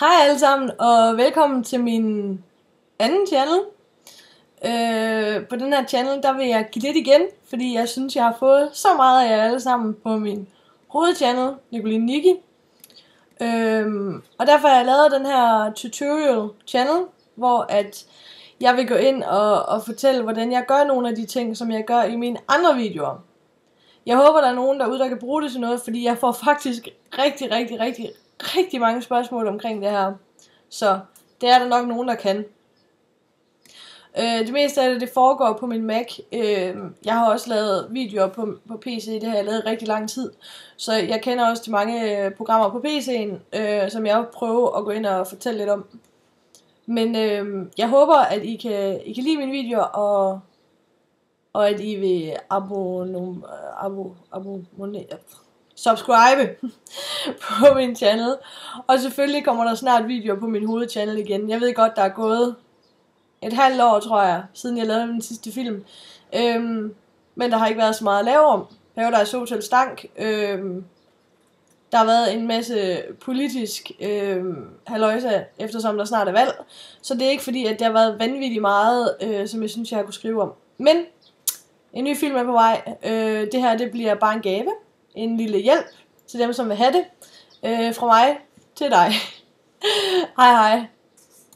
Hej alle sammen, og velkommen til min anden channel. På den her channel, der vil jeg give lidt igen, fordi jeg synes, jeg har fået så meget af jer alle sammen på min hovedchannel, Nicoline Nicki. Og derfor har jeg lavet den her tutorial channel, hvor at jeg vil gå ind og fortælle, hvordan jeg gør nogle af de ting, som jeg gør i mine andre videoer. Jeg håber, der er nogen derude, der kan bruge det til noget, fordi jeg får faktisk rigtig mange spørgsmål omkring det her. Så det er der nok nogen, der kan. Det meste af det foregår på min Mac. Jeg har også lavet videoer på PC, det har jeg lavet rigtig lang tid. Så jeg kender også til mange programmer på PC'en, som jeg vil prøve at gå ind og fortælle lidt om. Men jeg håber, at I kan lide mine videoer, og at I vil subscribe på min channel. Og selvfølgelig kommer der snart videoer på min hovedchannel igen. Jeg ved godt, der er gået et halvt år, tror jeg, siden jeg lavede min sidste film. Men der har ikke været så meget at lave om. Paradise Hotel stank. Der har været en masse politisk halløjsa, eftersom der snart er valg. Så det er ikke fordi, at det har været vanvittigt meget, som jeg synes, jeg kunne skrive om. Men en ny film er på vej. Det her, det bliver bare en gave. En lille hjælp til dem, som vil have det. Fra mig til dig. Hej hej.